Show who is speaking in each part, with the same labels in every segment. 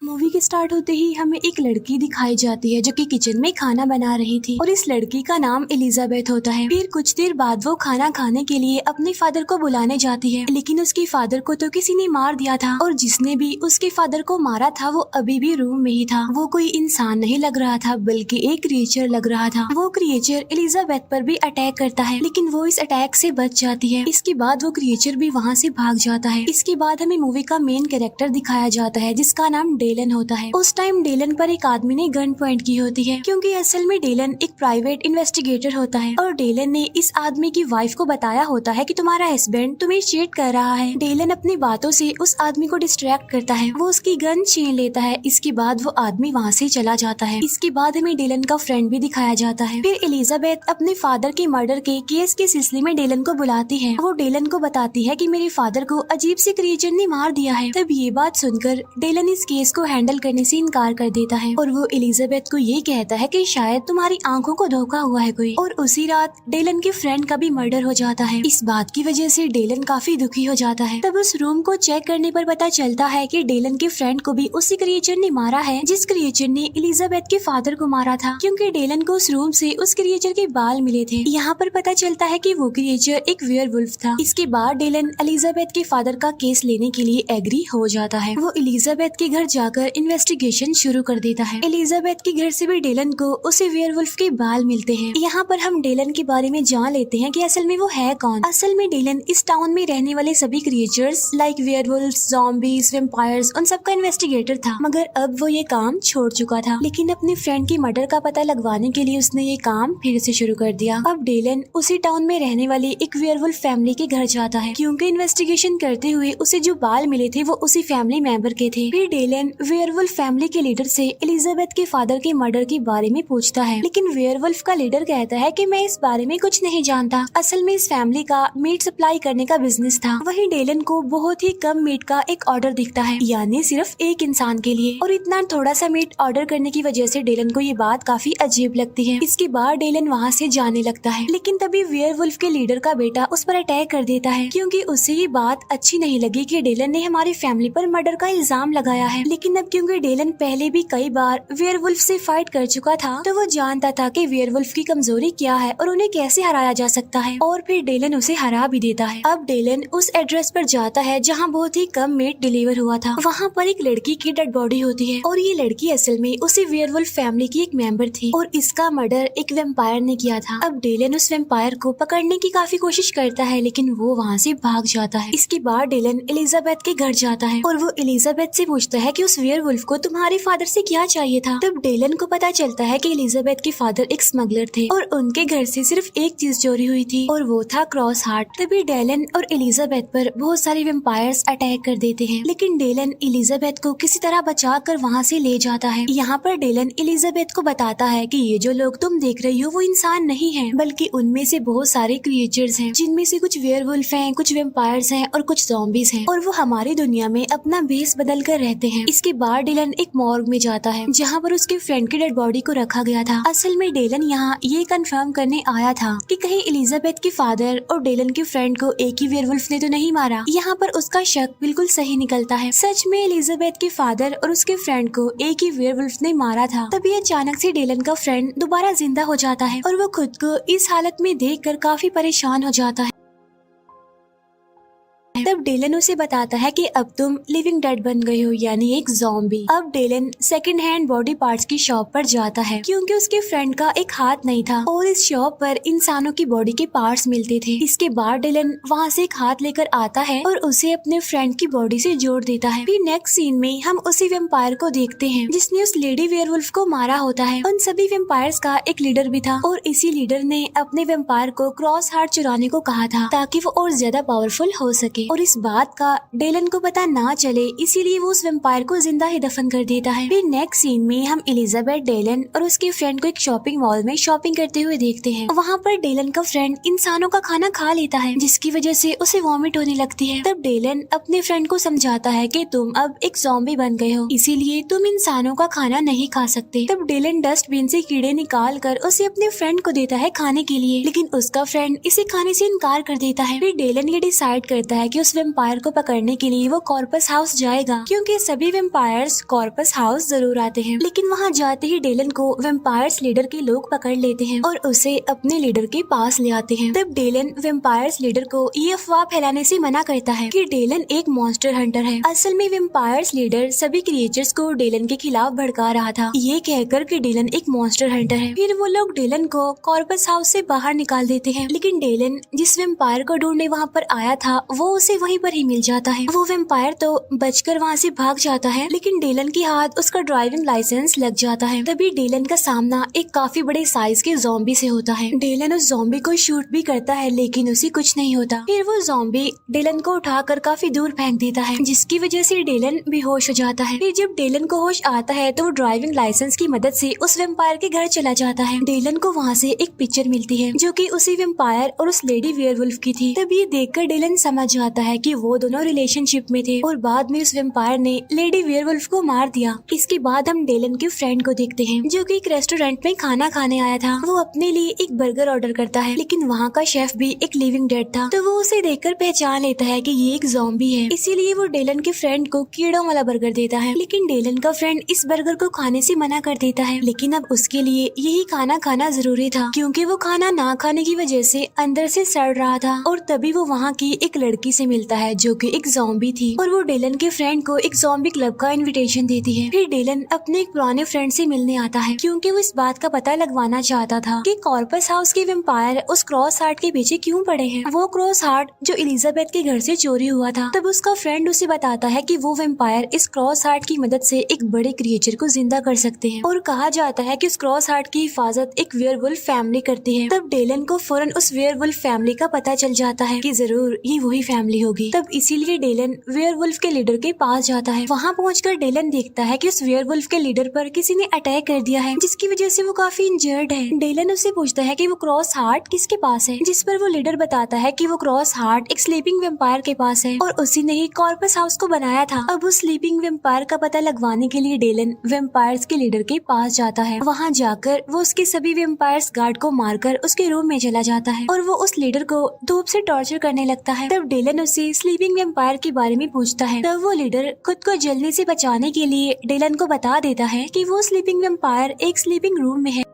Speaker 1: Movie के start होते ही हमें एक लड़की दिखाई जाती है जो कि किचन में खाना बना रही थी और इस लड़की का नाम एलिजाबेथ होता है। फिर कुछ देर बाद वो खाना खाने के लिए अपने फादर को बुलाने जाती है, लेकिन उसके फादर को तो किसी ने मार दिया था और जिसने भी उसके फादर को मारा था वो अभी भी रूम में ही था। वो कोई इंसान नहीं लग रहा था बल्कि एक क्रिएचर लग रहा था। वो क्रिएचर एलिजाबेथ पर भी अटैक करता है, लेकिन वो इस अटैक से बच जाती है। इसके बाद वो क्रिएचर भी वहाँ से भाग जाता है। इसके बाद हमें मूवी का मेन कैरेक्टर दिखाया जाता है जिसका नाम डेलन होता है। उस टाइम डेलन पर एक आदमी ने गन पॉइंट की होती है, क्योंकि असल में डेलन एक प्राइवेट इन्वेस्टिगेटर होता है और डेलन ने इस आदमी की वाइफ को बताया होता है कि तुम्हारा हस्बैंड तुम्हें चीट कर रहा है। डेलन अपनी बातों से उस आदमी को डिस्ट्रैक्ट करता है, वो उसकी गन छीन लेता है। इसके बाद वो आदमी वहाँ से चला जाता है। इसके बाद हमें डेलन का फ्रेंड भी दिखाया जाता है। फिर एलिजाबेथ अपने फादर के मर्डर के केस के सिलसिले में डेलन को बुलाती है। वो डेलन को बताती है कि मेरे फादर को अजीब से क्रिएचर ने मार दिया है। तब ये बात सुनकर डेलन इस केस को हैंडल करने से इनकार कर देता है और वो एलिजाबेथ को ये कहता है कि शायद तुम्हारी आंखों को धोखा हुआ है कोई। और उसी रात डेलन के फ्रेंड का भी मर्डर हो जाता है। इस बात की वजह से डेलन काफी दुखी हो जाता है। तब उस रूम को चेक करने पर पता चलता है कि डेलन के फ्रेंड को भी उसी क्रिएचर ने मारा है जिस क्रिएचर ने एलिजाबेथ के फादर को मारा था, क्योंकि डेलन को उस रूम से उस क्रिएचर के बाल मिले थे। यहाँ पर पता चलता है कि वो क्रिएचर एक वेयरवुल्फ था। इसके बाद डेलन एलिजाबेथ के फादर का केस लेने के लिए एग्री हो जाता है। वो एलिजाबेथ के घर जाकर इन्वेस्टिगेशन शुरू कर देता है। एलिजाबेथ के घर से भी डेलन को उसे वेयरवुल्फ के बाल मिलते हैं। यहाँ पर हम डेलन के बारे में जान लेते हैं कि असल में वो है कौन। असल में डेलन इस टाउन में रहने वाले सभी क्रिएचर्स लाइक वेयरवुल्फ्स, ज़ॉम्बीज, वैम्पायर्स उन सब का इन्वेस्टिगेटर था, मगर अब वो ये काम छोड़ चुका था। लेकिन अपने फ्रेंड के मर्डर का पता लगवाने के लिए उसने ये काम फिर से शुरू कर दिया। अब डेलन उसी टाउन में रहने वाली एक वेयरवुल्फ फैमिली के घर जाता है, क्योंकि इन्वेस्टिगेशन करते हुए उसे जो बाल मिले थे वो उसी फैमिली मेंबर के थे। फिर डेलन वेयरवुल्फ फैमिली के लीडर से एलिजाबेथ के फादर के मर्डर के बारे में पूछता है, लेकिन वेयरवुल्फ का लीडर कहता है कि मैं इस बारे में कुछ नहीं जानता। असल में इस फैमिली का मीट सप्लाई करने का बिजनेस था। वहीं डेलन को बहुत ही कम मीट का एक ऑर्डर दिखता है, यानी सिर्फ एक इंसान के लिए, और इतना थोड़ा सा मीट ऑर्डर करने की वजह से डेलन को ये बात काफी अजीब लगती है। इसके बाद डेलन वहाँ से जाने लगता है, लेकिन तभी वेयरवुल्फ के लीडर का बेटा उस पर अटैक कर देता है, क्योंकि उसे ये बात अच्छी नहीं लगी कि डेलन ने हमारी फैमिली पर मर्डर का इल्जाम लगाया है। लेकिन अब क्योंकि डेलन पहले भी कई बार वेयरवुल्फ से फाइट कर चुका था, तो वो जानता था कि वेयरवुल्फ की कमजोरी क्या है और उन्हें कैसे हराया जा सकता है, और फिर डेलन उसे हरा भी देता है। अब डेलन उस एड्रेस पर जाता है जहाँ बहुत ही कम मीट डिलीवर हुआ था। वहाँ पर एक लड़की की डेड बॉडी होती है और ये लड़की असल में उसी वेयरवुल्फ फैमिली की एक मेंबर थी और इसका मर्डर एक वैम्पायर ने किया था। अब डेलन उस वैम्पायर को पकड़ने की काफी कोशिश करता है, लेकिन वो वहाँ से भाग जाता है। इसके बाद डेलन एलिजाबेथ के घर जाता है और वो एलिजाबेथ से पूछता है कि उस वेयरवुल्फ को तुम्हारे फादर से क्या चाहिए था। तब डेलन को पता चलता है कि एलिजाबेथ के फादर एक स्मगलर थे और उनके घर से सिर्फ एक चीज चोरी हुई थी और वो था क्रॉस हार्ट। तभी डेलन और एलिजाबेथ पर बहुत सारे वैम्पायर्स अटैक कर देते हैं, लेकिन डेलन एलिजाबेथ को किसी तरह बचा कर वहाँ से ले जाता है। यहाँ पर डेलन एलिजाबेथ को बताता है कि ये जो लोग तुम देख रही हो वो इंसान नहीं है, बल्कि उनमें से बहुत सारे क्रिएचर्स हैं, जिनमें से कुछ वेयरवुल्फ हैं, कुछ वैम्पायर्स हैं और कुछ ज़ॉम्बीज हैं, और वो हमारी दुनिया में अपना भेष बदल कर रहते हैं। इसके बाद डेलन एक मॉर्ग में जाता है जहाँ पर उसके फ्रेंड की डेड बॉडी को रखा गया था। असल में डेलन यहाँ ये कंफर्म करने आया था कि कहीं एलिजाबेथ के फादर और डेलन के फ्रेंड को एक ही वेयरवुल्फ ने तो नहीं मारा। यहाँ पर उसका शक बिल्कुल सही निकलता है। सच में एलिजाबेथ के फादर और उसके फ्रेंड को एक ही वेयरवुल्फ ने मारा था। तभी अचानक से डेलन का फ्रेंड दोबारा जिंदा हो जाता है और वो खुद को इस हालत में देखकर काफी परेशान हो जाता है। तब डेलन उसे बताता है कि अब तुम लिविंग डेड बन गई हो, यानी एक ज़ॉम्बी। अब Dillon second hand body parts की शॉप पर जाता है, क्योंकि उसके फ्रेंड का एक हाथ नहीं था और इस शॉप पर इंसानों की बॉडी के पार्ट्स मिलते थे। इसके बाद डेलन वहाँ से एक हाथ लेकर आता है और उसे अपने फ्रेंड की बॉडी से जोड़ देता है। फिर नेक्स्ट सीन में हम उसी वैम्पायर को देखते हैं जिसने उस लेडी वेयरवुल्फ को मारा होता है। उन सभी वैम्पायर्स का एक लीडर भी था और इसी लीडर ने अपने वैम्पायर को क्रॉस हार्ट चुराने को कहा था ताकि वो और ज्यादा पावरफुल हो सके, और इस बात का डेलन को पता ना चले, इसीलिए वो उस वैम्पायर को जिंदा ही दफन कर देता है। फिर नेक्स्ट सीन में हम एलिजाबेथ, डेलन और उसके फ्रेंड को एक शॉपिंग मॉल में शॉपिंग करते हुए देखते हैं। वहाँ पर डेलन का फ्रेंड इंसानों का खाना खा लेता है, जिसकी वजह से उसे वॉमिट होने लगती है। तब डेलन अपने फ्रेंड को समझाता है कि तुम अब एक ज़ॉम्बी बन गए हो, इसीलिए तुम इंसानों का खाना नहीं खा सकते। तब डेलन डस्टबिन से कीड़े निकाल कर उसे अपने फ्रेंड को देता है खाने के लिए, लेकिन उसका फ्रेंड इसे खाने से इनकार कर देता है। फिर डेलन ये डिसाइड करता है है कि उस वेम्पायर को पकड़ने के लिए वो कॉर्पस हाउस जाएगा, क्योंकि सभी वेम्पायर्स कॉर्पस हाउस जरूर आते हैं। लेकिन वहाँ जाते ही डेलन को वेम्पायर्स लीडर के लोग पकड़ लेते हैं और उसे अपने लीडर के पास ले आते हैं। तब डेलन वेम्पायर्स लीडर को ये अफवाह फैलाने से मना करता है कि डेलन एक मॉन्स्टर हंटर है। असल में वेम्पायर्स लीडर सभी क्रिएचर्स को डेलन के खिलाफ भड़का रहा था, ये कहकर कि डेलन एक मॉन्स्टर हंटर है। फिर वो लोग डेलन को कॉर्पस हाउस से बाहर निकाल देते हैं, लेकिन डेलन जिस वेम्पायर को ढूंढने वहाँ पर आया था वो उसे वहीं पर ही मिल जाता है। वो वेम्पायर तो बचकर वहाँ से भाग जाता है, लेकिन डेलन के हाथ उसका ड्राइविंग लाइसेंस लग जाता है। तभी डेलन का सामना एक काफी बड़े साइज के ज़ॉम्बी से होता है। डेलन उस ज़ॉम्बी को शूट भी करता है, लेकिन उसे कुछ नहीं होता। फिर वो ज़ॉम्बी डेलन को उठाकर काफी दूर फेंक देता है, जिसकी वजह से डेलन बेहोश हो जाता है। फिर जब डेलन को होश आता है तो वो ड्राइविंग लाइसेंस की मदद से उस वेम्पायर के घर चला जाता है। डेलन को वहाँ से एक पिक्चर मिलती है जो कि उसी वेम्पायर और उस लेडी वेयरवुल्फ की थी। तब ये देखकर डेलन समझ जाता है कि वो दोनों रिलेशनशिप में थे और बाद में उस वेम्पायर ने लेडी वेयरवुल्फ को मार दिया। इसके बाद हम डेलन के फ्रेंड को देखते हैं जो कि एक रेस्टोरेंट में खाना खाने आया था। वो अपने लिए एक बर्गर ऑर्डर करता है, लेकिन वहाँ का शेफ भी एक लिविंग डेड था, तो वो उसे देखकर पहचान लेता है कि ये एक ज़ॉम्बी है। इसीलिए वो डेलन के फ्रेंड को कीड़ों वाला बर्गर देता है, लेकिन डेलन का फ्रेंड इस बर्गर को खाने से मना कर देता है। लेकिन अब उसके लिए यही खाना खाना जरूरी था, क्योंकि वो खाना ना खाने की वजह से अंदर से सड़ रहा था। और तभी वो वहाँ की एक लड़की से मिलता है जो कि एक ज़ॉम्बी थी, और वो डेलन के फ्रेंड को एक ज़ॉम्बी क्लब का इनविटेशन देती है। फिर डेलन अपने एक पुराने फ्रेंड से मिलने आता है, क्योंकि वो इस बात का पता लगवाना चाहता था कि कॉर्पस हाउस के वेम्पायर उस क्रॉस हार्ट के पीछे क्यों पड़े हैं। वो क्रॉस हार्ट जो एलिजाबेथ के घर से चोरी हुआ था। तब उसका फ्रेंड उसे बताता है कि वो वेम्पायर इस क्रॉस हार्ट की मदद से एक बड़े क्रिएचर को जिंदा कर सकते हैं, और कहा जाता है कि उस क्रॉस हार्ट की हिफाजत एक वेयरवुल्फ फैमिली करती है। तब डेलन को फौरन उस वेयरवुल्फ फैमिली का पता चल जाता है कि जरूर ये वही फैमिली होगी। तब इसीलिए डेलन वेयरवुल्फ के लीडर के पास जाता है। वहाँ पहुंचकर डेलन देखता है कि उस वेयरवुल्फ के लीडर पर किसी ने अटैक कर दिया है, जिसकी वजह से वो काफी इंजर्ड है। डेलन उससे पूछता है कि वो क्रॉस हार्ट किसके पास है, जिस पर वो लीडर बताता है कि वो क्रॉस हार्ट एक स्लीपिंग वेम्पायर के पास है और उसी ने ही कॉर्पस हाउस को बनाया था। अब उस स्लीपिंग वेम्पायर का पता लगवाने के लिए डेलन वेम्पायर्स के लीडर के पास जाता है। वहाँ जाकर वो उसके सभी वेम्पायर्स गार्ड को मारकर उसके रूम में चला जाता है और वो उस लीडर को धूप से टॉर्चर करने लगता है। तब डेलन उससे स्लीपिंग वेम्पायर के बारे में पूछता है। तब वो लीडर खुद को जलने से बचाने के लिए डेलन को बता देता है कि वो स्लीपिंग वेम्पायर एक स्लीपिंग रूम में है।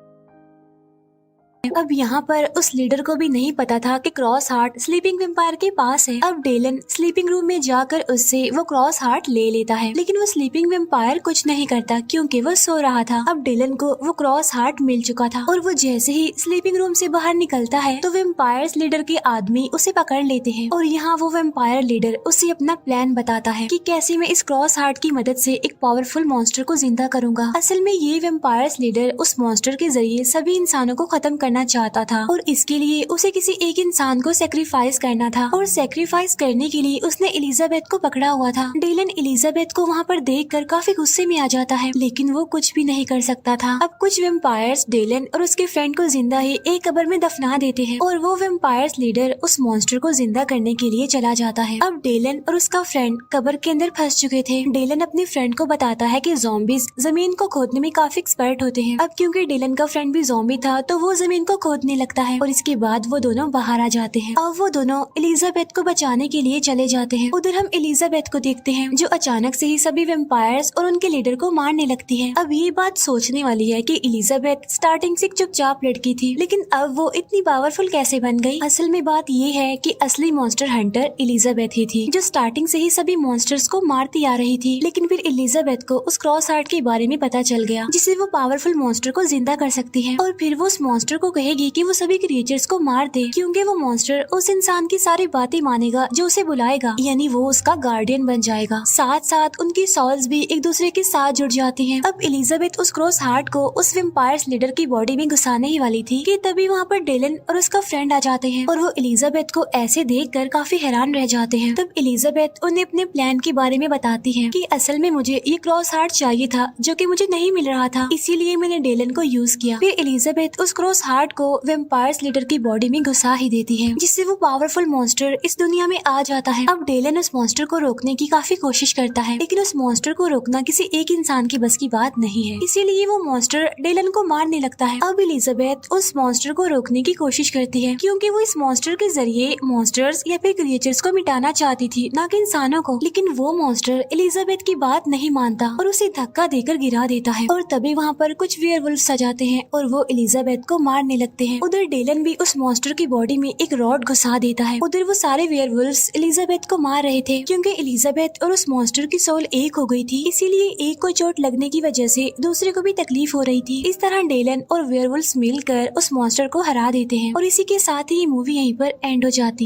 Speaker 1: अब यहाँ पर उस लीडर को भी नहीं पता था कि क्रॉस हार्ट स्लीपिंग वेम्पायर के पास है। अब डेलन स्लीपिंग रूम में जाकर उससे वो क्रॉस हार्ट ले लेता है, लेकिन वो स्लीपिंग वेम्पायर कुछ नहीं करता क्योंकि वो सो रहा था। अब डेलन को वो क्रॉस हार्ट मिल चुका था और वो जैसे ही स्लीपिंग रूम से बाहर निकलता है तो वेम्पायर्स लीडर के आदमी उसे पकड़ लेते हैं और यहाँ वो वेम्पायर लीडर उसे अपना प्लान बताता है कि कैसे मैं इस क्रॉस हार्ट की मदद से एक पावरफुल मॉन्स्टर को जिंदा करूंगा। असल में ये वेम्पायर्स लीडर उस मॉन्स्टर के जरिए सभी इंसानों को खत्म करना चाहता था और इसके लिए उसे किसी एक इंसान को सेक्रीफाइस करना था, और सेक्रीफाइस करने के लिए उसने एलिजाबेथ को पकड़ा हुआ था। डेलन एलिजाबेथ को वहाँ पर देखकर काफी गुस्से में आ जाता है, लेकिन वो कुछ भी नहीं कर सकता था। अब कुछ वेम्पायर्स डेलन और उसके फ्रेंड को जिंदा ही एक कब्र में दफना देते हैं और वो वेम्पायर्स लीडर उस मॉन्स्टर को जिंदा करने के लिए चला जाता है। अब डेलन और उसका फ्रेंड कब्र के अंदर फंस चुके थे। डेलन अपने फ्रेंड को बताता है कि ज़ॉम्बीज जमीन को खोदने में काफी एक्सपर्ट होते हैं। अब क्योंकि डेलन का फ्रेंड भी ज़ॉम्बी था तो वो जमीन को खोदने लगता है और इसके बाद वो दोनों बाहर आ जाते हैं। अब वो दोनों एलिजाबेथ को बचाने के लिए चले जाते हैं। उधर हम एलिजाबेथ को देखते हैं जो अचानक से ही सभी वेम्पायर्स और उनके लीडर को मारने लगती है। अब ये बात सोचने वाली है कि एलिजाबेथ स्टार्टिंग से एक चुपचाप लड़की थी, लेकिन अब वो इतनी पावरफुल कैसे बन गई। असल में बात ये है कि असली मॉन्स्टर हंटर एलिजाबेथ ही थी, जो स्टार्टिंग से ही सभी मॉन्स्टर्स को मारती आ रही थी। लेकिन फिर एलिजाबेथ को उस क्रॉस हार्ट के बारे में पता चल गया, जिससे वो पावरफुल मॉन्स्टर को जिंदा कर सकती है, और फिर वो उस मॉन्स्टर को कहेगी कि वो सभी क्रिएचर्स को मार दे, क्योंकि वो मॉन्स्टर उस इंसान की सारी बातें मानेगा जो उसे बुलाएगा, यानी वो उसका गार्डियन बन जाएगा। साथ साथ उनकी सॉल्स भी एक दूसरे के साथ जुड़ जाती हैं। अब एलिजाबेथ उस क्रॉस हार्ट को उस वेम्पायर्स लीडर की बॉडी में घुसाने ही वाली थी कि तभी वहाँ पर डेलन और उसका फ्रेंड आ जाते हैं और वो एलिजाबेथ को ऐसे देखकर काफी हैरान रह जाते हैं। तब एलिजाबेथ उन्हें अपने प्लान के बारे में बताती है कि असल में मुझे ये क्रॉस हार्ट चाहिए था जो कि मुझे नहीं मिल रहा था, इसीलिए मैंने डेलन को यूज किया। फिर एलिजाबेथ उस क्रॉस हार्ट को वेम्पायर्स लीडर की बॉडी में घुसा ही देती है, जिससे वो पावरफुल मॉन्स्टर इस दुनिया में आ जाता है। अब डेलन उस मॉन्स्टर को रोकने की काफी कोशिश करता है, लेकिन उस मॉन्स्टर को रोकना किसी एक इंसान की बस की बात नहीं है, इसीलिए वो मॉन्स्टर डेलन को मारने लगता है। अब एलिजाबेथ उस मॉन्स्टर को रोकने की कोशिश करती है, क्योंकि वो इस मॉन्स्टर के जरिए मॉन्स्टर्स या फिर क्रिएचर्स को मिटाना चाहती थी, न कि इंसानों को। लेकिन वो मॉन्स्टर एलिजाबेथ की बात नहीं मानता और उसे धक्का देकर गिरा देता है। और तभी वहाँ पर कुछ वेयरवुल्फ्स आ जाते हैं और वो एलिजाबेथ को मारने लगते हैं। उधर डेलन भी उस मॉन्स्टर की बॉडी में एक रॉड घुसा देता है। उधर वो सारे वेयरवुल्फ्स एलिजाबेथ को मार रहे थे, क्योंकि एलिजाबेथ और उस मॉन्स्टर की सोल एक हो गई थी, इसीलिए एक को चोट लगने की वजह से दूसरे को भी तकलीफ हो रही थी। इस तरह डेलन और वेयरवुल्फ्स मिलकर उस मॉन्स्टर को हरा देते हैं और इसी के साथ ही ये मूवी यहीं पर एंड हो जाती है।